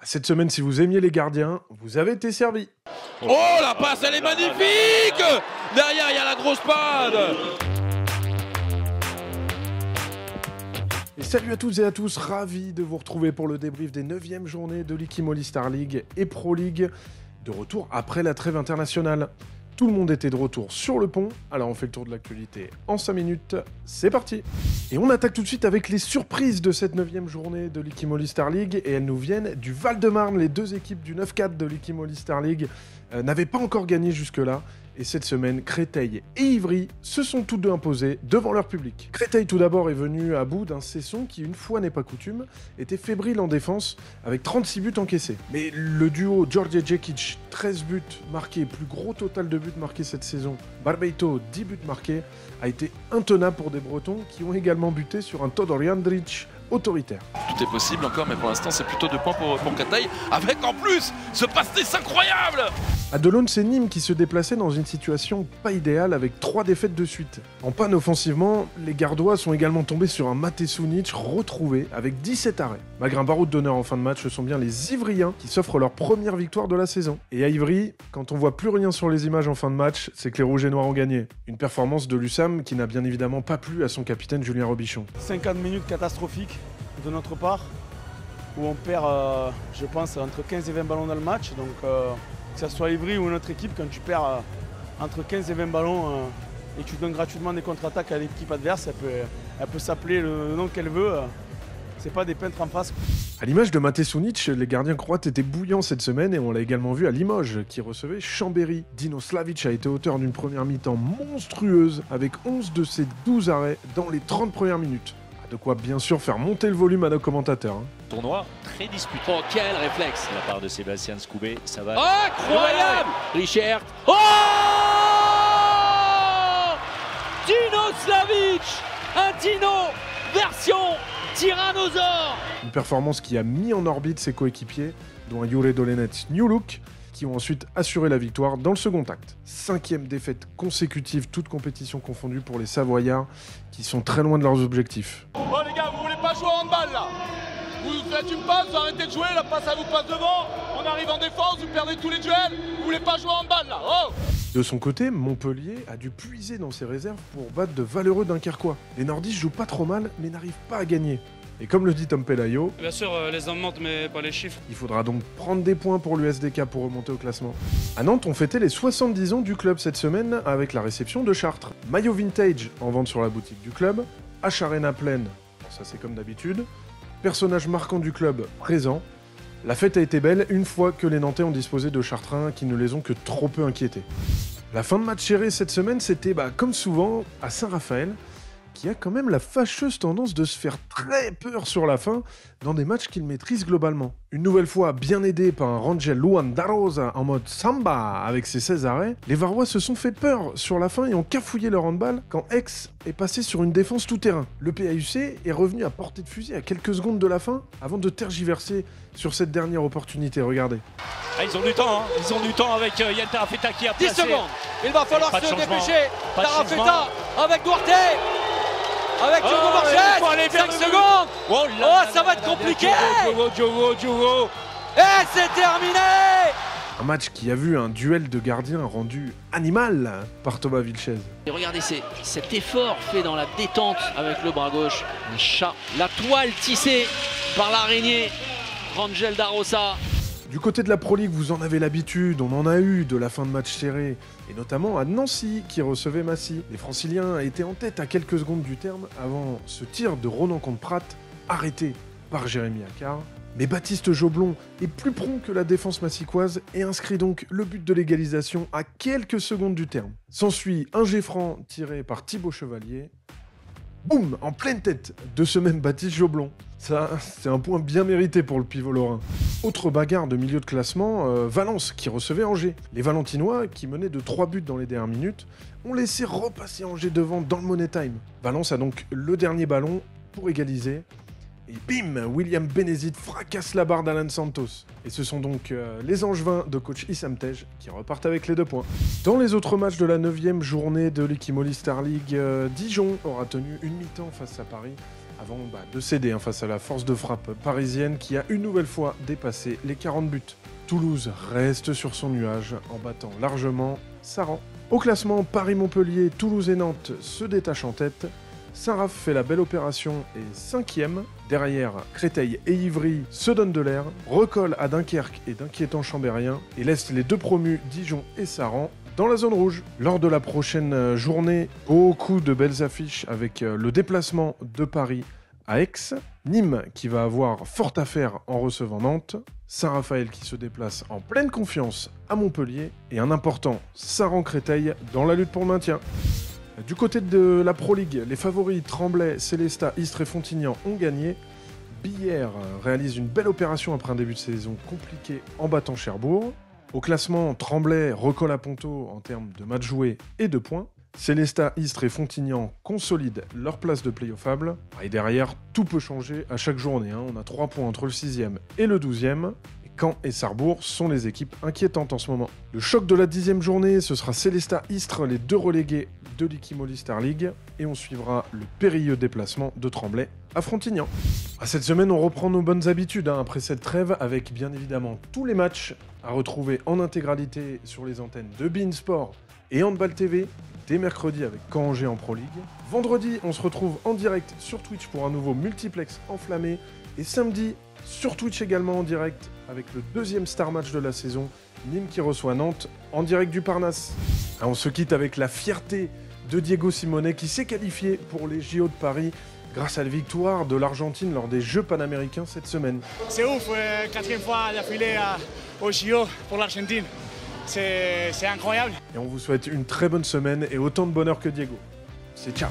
Cette semaine, si vous aimiez les gardiens, vous avez été servi. Oh, la passe, elle est magnifique! Derrière, il y a la grosse panne! Et salut à toutes et à tous, ravi de vous retrouver pour le débrief des 9e journées de l'Ikimoli Star League et Pro League, de retour après la trêve internationale. Tout le monde était de retour sur le pont, alors on fait le tour de l'actualité en 5 minutes, c'est parti! Et on attaque tout de suite avec les surprises de cette 9e journée de l'Ikimoli Star League, et elles nous viennent du Val-de-Marne. Les deux équipes du 9-4 de l'Ikimoli Star League n'avaient pas encore gagné jusque-là, et cette semaine, Créteil et Ivry se sont tous deux imposés devant leur public. Créteil tout d'abord est venu à bout d'un Cesson qui, une fois n'est pas coutume, était fébrile en défense avec 36 buts encaissés. Mais le duo George Jekic, 13 buts marqués, plus gros total de buts marqués cette saison, Barbeito, 10 buts marqués, a été intenable pour des Bretons qui ont également buté sur un Todor Jandrić autoritaire. Tout est possible encore, mais pour l'instant, c'est plutôt 2 points pour Créteil, avec en plus ce pastis incroyable! À Delon, c'est Nîmes qui se déplaçait dans une situation pas idéale avec 3 défaites de suite. En panne offensivement, les Gardois sont également tombés sur un Mate Sunic retrouvé avec 17 arrêts. Malgré un baroud d'honneur en fin de match, ce sont bien les Ivriens qui s'offrent leur première victoire de la saison. Et à Ivry, quand on voit plus rien sur les images en fin de match, c'est que les Rouges et Noirs ont gagné. Une performance de l'USAM qui n'a bien évidemment pas plu à son capitaine Julien Robichon. 50 minutes catastrophiques de notre part, où on perd, je pense, entre 15 et 20 ballons dans le match. Donc, que ce soit Ivry ou notre équipe, quand tu perds entre 15 et 20 ballons et que tu donnes gratuitement des contre-attaques à l'équipe adverse, elle peut s'appeler le nom qu'elle veut. C'est pas des peintres en face. À l'image de Mate Sunic, les gardiens croates étaient bouillants cette semaine et on l'a également vu à Limoges, qui recevait Chambéry. Dino Slavic a été auteur d'une première mi-temps monstrueuse avec 11 de ses 12 arrêts dans les 30 premières minutes. De quoi bien sûr faire monter le volume à nos commentateurs. Tournoi très disputé. Oh, quel réflexe de la part de Sébastien Scoubé, ça va. Incroyable! Richard. Oh, Dino Slavic, un Dino version tyrannosaure. Une performance qui a mis en orbite ses coéquipiers, dont un Jure Dolenec New Look, qui ont ensuite assuré la victoire dans le second acte. 5e défaite consécutive, toutes compétitions confondues pour les Savoyards, qui sont très loin de leurs objectifs. Oh les gars, vous voulez pas jouer en handball là? Vous faites une passe, vous arrêtez de jouer, la passe elle vous passe devant, on arrive en défense, vous perdez tous les duels, vous voulez pas jouer en handball là? Oh! De son côté, Montpellier a dû puiser dans ses réserves pour battre de valeureux Dunkerquois. Les Nordistes jouent pas trop mal, mais n'arrivent pas à gagner. Et comme le dit Tom Pelayo, bien sûr, les hommes mentent, mais pas les chiffres. Il faudra donc prendre des points pour l'USDK pour remonter au classement. À Nantes, on fêtait les 70 ans du club cette semaine avec la réception de Chartres. Maillot vintage en vente sur la boutique du club, H-Arena pleine, bon, ça c'est comme d'habitude, personnage marquant du club présent. La fête a été belle une fois que les Nantais ont disposé de Chartrains qui ne les ont que trop peu inquiétés. La fin de match serrée cette semaine, c'était comme souvent à Saint-Raphaël, qui a quand même la fâcheuse tendance de se faire très peur sur la fin dans des matchs qu'il maîtrise globalement. Une nouvelle fois bien aidé par un Rangel Luan Darosa en mode samba avec ses 16 arrêts, les Varois se sont fait peur sur la fin et ont cafouillé leur handball quand Aix est passé sur une défense tout-terrain. Le PAUC est revenu à portée de fusil à quelques secondes de la fin avant de tergiverser sur cette dernière opportunité, regardez. Ah, ils ont du temps, hein. Ils ont du temps avec Yann Tarafeta qui a 10 placé. secondes, il va falloir Pas de se changement. dépêcher. Pas de Tarafeta avec Duarte, avec Diogo il faut aller Borges, vers 5 le secondes. Oh, Oh, ça va être compliqué. Diogo. Et c'est terminé. Un match qui a vu un duel de gardiens rendu animal par Thomas Vilches. Et regardez cet effort fait dans la détente avec le bras gauche. Un chat, la toile tissée par l'araignée, Rangel Darosa. Du côté de la Pro League, vous en avez l'habitude, on en a eu de la fin de match serré, et notamment à Nancy qui recevait Massy. Les Franciliens étaient en tête à quelques secondes du terme avant ce tir de Ronan contre Pratt, arrêté par Jérémy Accard. Mais Baptiste Joblon est plus prompt que la défense massicoise et inscrit donc le but de l'égalisation à quelques secondes du terme. S'ensuit un jet franc tiré par Thibaut Chevalier. Boum, en pleine tête de ce même Baptiste Joblon. Ça, c'est un point bien mérité pour le pivot lorrain. Autre bagarre de milieu de classement, Valence qui recevait Angers. Les Valentinois, qui menaient de 3 buts dans les dernières minutes, ont laissé repasser Angers devant dans le Money Time. Valence a donc le dernier ballon pour égaliser. Et bim, William Benezit fracasse la barre d'Alan Santos. Et ce sont donc les Angevins de coach Issam Tej qui repartent avec les 2 points. Dans les autres matchs de la 9e journée de l'Ikimoli Star League, Dijon aura tenu une mi-temps face à Paris avant de céder face à la force de frappe parisienne qui a une nouvelle fois dépassé les 40 buts. Toulouse reste sur son nuage en battant largement Saran. Au classement, Paris-Montpellier, Toulouse et Nantes se détachent en tête. Saint-Raph fait la belle opération et 5e. Derrière, Créteil et Ivry se donnent de l'air, recollent à Dunkerque et d'inquiétants Chambériens et laissent les deux promus Dijon et Saran dans la zone rouge. Lors de la prochaine journée, beaucoup de belles affiches avec le déplacement de Paris à Aix, Nîmes qui va avoir fort à faire en recevant Nantes, Saint-Raphaël qui se déplace en pleine confiance à Montpellier et un important Saran-Créteil dans la lutte pour le maintien. Du côté de la Pro League, les favoris Tremblay, Célestat, Istres et Fontignan ont gagné. Billère réalise une belle opération après un début de saison compliqué en battant Cherbourg. Au classement, Tremblay recolle à Ponto en termes de matchs joués et de points. Célestat, Istres et Fontignan consolident leur place de play-offable. Et derrière, tout peut changer à chaque journée. On a 3 points entre le 6e et le 12e. Caen et Sarrebourg sont les équipes inquiétantes en ce moment. Le choc de la 10e journée, ce sera Célestat-Istres, les deux relégués de l'Ikimoli Star League. Et on suivra le périlleux déplacement de Tremblay à Frontignan. Cette semaine, on reprend nos bonnes habitudes après cette trêve avec bien évidemment tous les matchs à retrouver en intégralité sur les antennes de beIN Sport et Handball TV dès mercredi avec Caen-Angers en Pro League. Vendredi, on se retrouve en direct sur Twitch pour un nouveau multiplex enflammé. Et samedi, sur Twitch également en direct avec le deuxième star match de la saison, Nîmes qui reçoit Nantes en direct du Parnasse. On se quitte avec la fierté de Diego Simonet qui s'est qualifié pour les JO de Paris grâce à la victoire de l'Argentine lors des Jeux panaméricains cette semaine. C'est ouf, 4e fois d'affilée aux JO pour l'Argentine. C'est incroyable. Et on vous souhaite une très bonne semaine et autant de bonheur que Diego. C'est ciao.